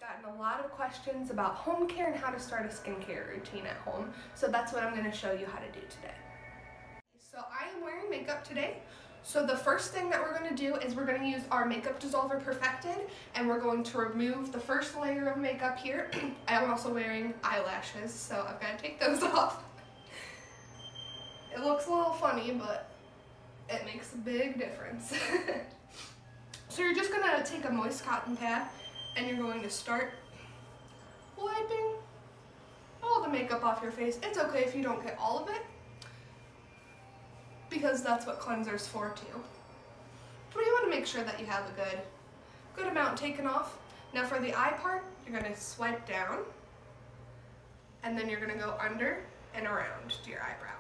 Gotten a lot of questions about home care and how to start a skincare routine at home, so that's what I'm going to show you how to do today. So I am wearing makeup today. So the first thing that we're going to do is we're going to use our Makeup Dissolver Perfected, and we're going to remove the first layer of makeup here. I am also wearing eyelashes, so I've got to take those off. It looks a little funny, but it makes a big difference. So you're just going to take a moist cotton pad and you're going to start wiping all the makeup off your face. It's okay if you don't get all of it, because that's what cleanser's for too. But you want to make sure that you have a good amount taken off. Now for the eye part, you're going to swipe down, and then you're going to go under and around to your eyebrow.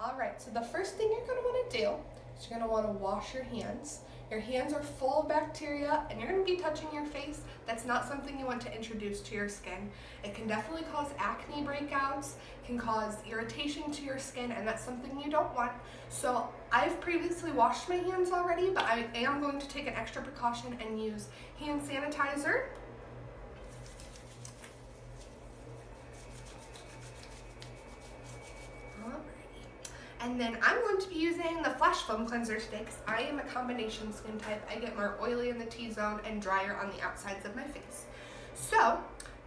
Alright, so the first thing you're going to want to do is you're going to want to wash your hands. Your hands are full of bacteria and you're going to be touching your face. That's not something you want to introduce to your skin. It can definitely cause acne breakouts, can cause irritation to your skin, and that's something you don't want. So I've previously washed my hands already, but I am going to take an extra precaution and use hand sanitizer. And then I'm going to be using the Flash Foam Cleanser Sticks. I am a combination skin type. I get more oily in the T-zone and drier on the outsides of my face. So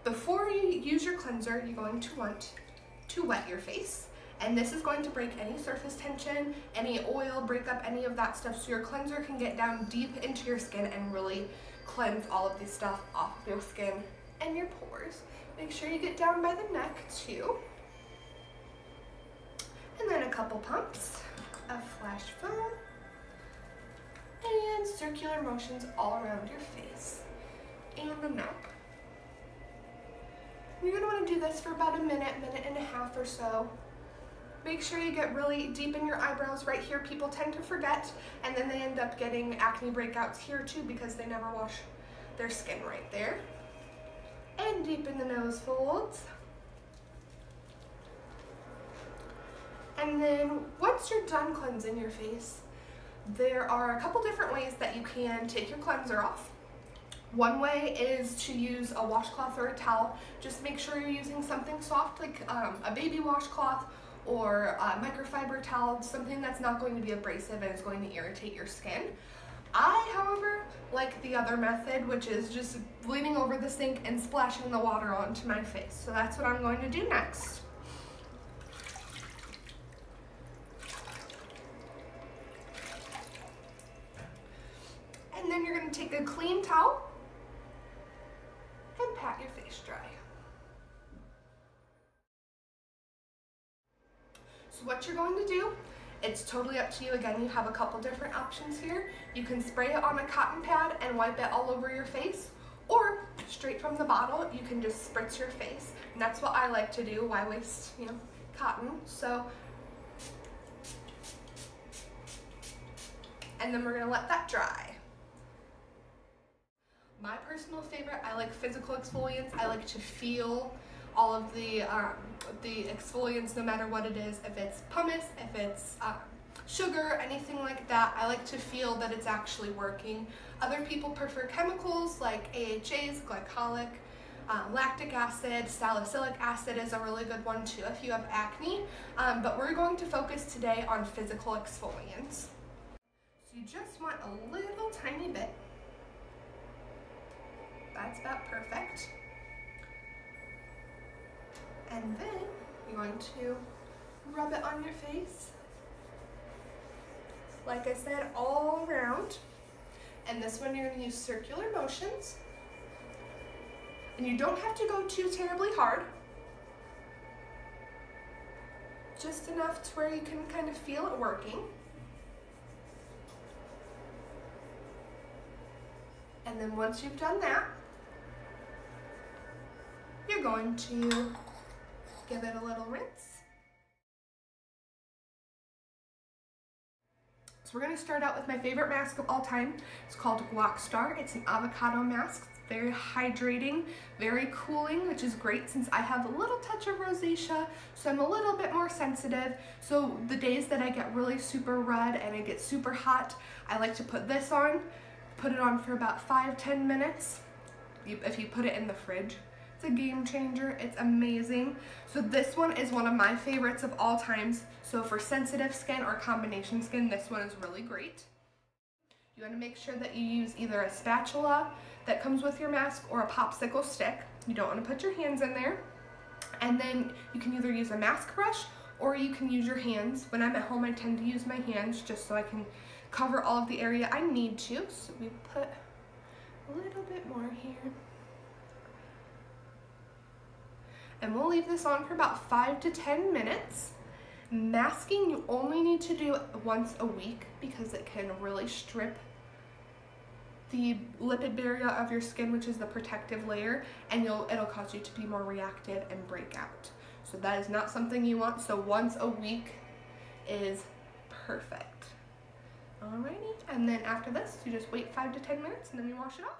before you use your cleanser, you're going to want to wet your face. And this is going to break any surface tension, any oil, break up any of that stuff, so your cleanser can get down deep into your skin and really cleanse all of this stuff off of your skin and your pores. Make sure you get down by the neck too. And then a couple pumps of Flash Foam and circular motions all around your face and the neck. You're going to want to do this for about a minute and a half or so. Make sure you get really deep in your eyebrows right here. People tend to forget, and then they end up getting acne breakouts here too because they never wash their skin right there. And deep in the nose folds. And then once you're done cleansing your face, there are a couple different ways that you can take your cleanser off. One way is to use a washcloth or a towel. Just make sure you're using something soft like a baby washcloth or a microfiber towel, something that's not going to be abrasive and is going to irritate your skin. I, however, like the other method, which is just leaning over the sink and splashing the water onto my face. So that's what I'm going to do next. And then you're going to take a clean towel and pat your face dry. So what you're going to do, it's totally up to you. Again, you have a couple different options here. You can spray it on a cotton pad and wipe it all over your face, or straight from the bottle, you can just spritz your face. And that's what I like to do. Why waste, cotton? So, and then we're going to let that dry. My personal favorite, I like physical exfoliants. I like to feel all of the exfoliants, no matter what it is. If it's pumice, if it's sugar, anything like that, I like to feel that it's actually working. Other people prefer chemicals like AHAs, glycolic, lactic acid, salicylic acid is a really good one too if you have acne. But we're going to focus today on physical exfoliants. So you just want a little tiny bit. That's about perfect. And then you're going to rub it on your face. Like I said, all around. And this one you're going to use circular motions. And you don't have to go too terribly hard. Just enough to where you can kind of feel it working. And then once you've done that, you're going to give it a little rinse. So we're going to start out with my favorite mask of all time. It's called Guac Star. It's an avocado mask. It's very hydrating, very cooling, which is great since I have a little touch of rosacea, so I'm a little bit more sensitive. So the days that I get really super red and it gets super hot, I like to put this on. put it on for about 5-10 minutes. If you put it in the fridge, it's a game changer. It's amazing. So this one is one of my favorites of all times. So for sensitive skin or combination skin, this one is really great. You want to make sure that you use either a spatula that comes with your mask or a popsicle stick. You don't want to put your hands in there. And then you can either use a mask brush or you can use your hands. When I'm at home, I tend to use my hands just so I can cover all of the area I need to. So we put a little bit more here. And we'll leave this on for about 5 to 10 minutes. Masking you only need to do once a week because it can really strip the lipid barrier of your skin, which is the protective layer, and it'll cause you to be more reactive and break out. So that is not something you want. So once a week is perfect. Alrighty, and then after this, you just wait 5 to 10 minutes and then you wash it off.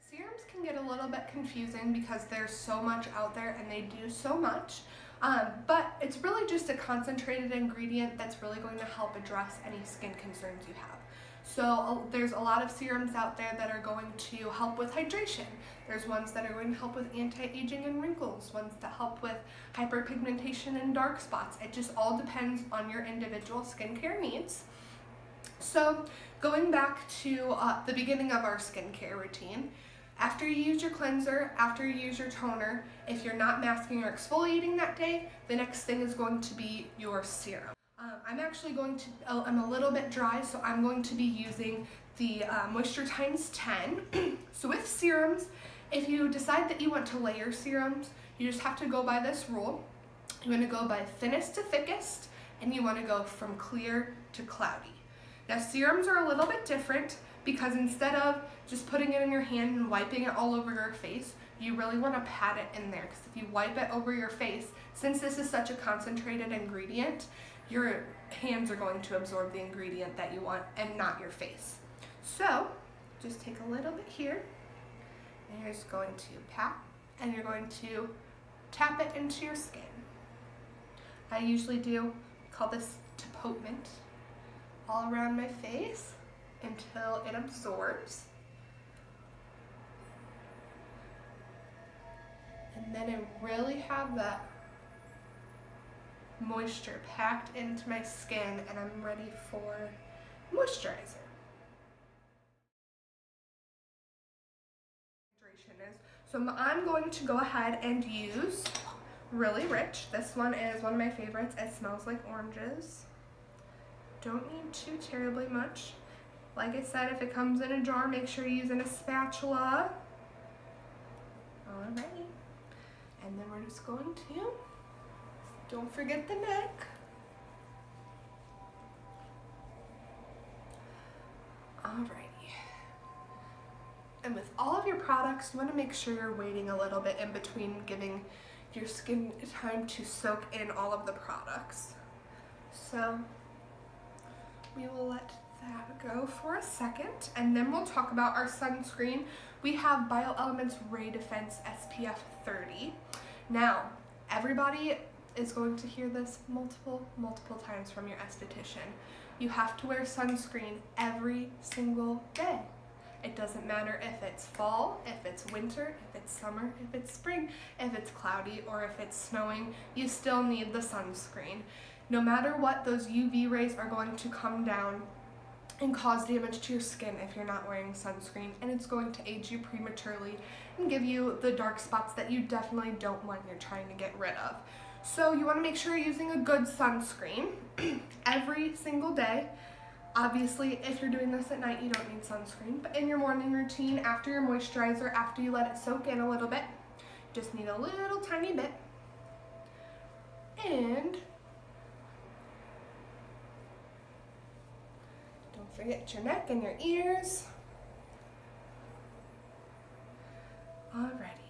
Serums can get a little bit confusing because there's so much out there and they do so much, but it's really just a concentrated ingredient that's really going to help address any skin concerns you have. So there's a lot of serums out there that are going to help with hydration. There's ones that are going to help with anti-aging and wrinkles, ones that help with hyperpigmentation and dark spots. It just all depends on your individual skincare needs. So going back to the beginning of our skincare routine, after you use your cleanser, after you use your toner, if you're not masking or exfoliating that day, the next thing is going to be your serum. I'm actually going to, I'm a little bit dry, so I'm going to be using the Moisture Times 10. So with serums, if you decide that you want to layer serums, you just have to go by this rule. You want to go by thinnest to thickest, and you want to go from clear to cloudy. Now serums are a little bit different because instead of just putting it in your hand and wiping it all over your face, you really want to pat it in there, because if you wipe it over your face, since this is such a concentrated ingredient, your hands are going to absorb the ingredient that you want and not your face. So just take a little bit here and you're just going to pat and you're going to tap it into your skin. I usually call this tapotement all around my face until it absorbs. And then I really have that moisture packed into my skin and I'm ready for moisturizer. So I'm going to go ahead and use Really Rich. This one is one of my favorites. It smells like oranges. Don't need too terribly much. Like I said, if it comes in a jar, make sure you're using a spatula. Alrighty. And then we're just going to, don't forget the neck. Alrighty. And with all of your products, you want to make sure you're waiting a little bit in between, giving your skin time to soak in all of the products. So we will let that go for a second, and then we'll talk about our sunscreen. We have BioElements Ray Defense SPF 30. Now, everybody is going to hear this multiple times from your esthetician. You have to wear sunscreen every single day. It doesn't matter if it's fall, if it's winter, if it's summer, if it's spring, if it's cloudy, or if it's snowing, you still need the sunscreen. No matter what, those UV rays are going to come down and cause damage to your skin if you're not wearing sunscreen, and it's going to age you prematurely and give you the dark spots that you definitely don't want, you're trying to get rid of. So you want to make sure you're using a good sunscreen every single day. Obviously, if you're doing this at night, you don't need sunscreen, but in your morning routine, after your moisturizer, after you let it soak in a little bit, you just need a little tiny bit. And don't forget your neck and your ears. Alrighty.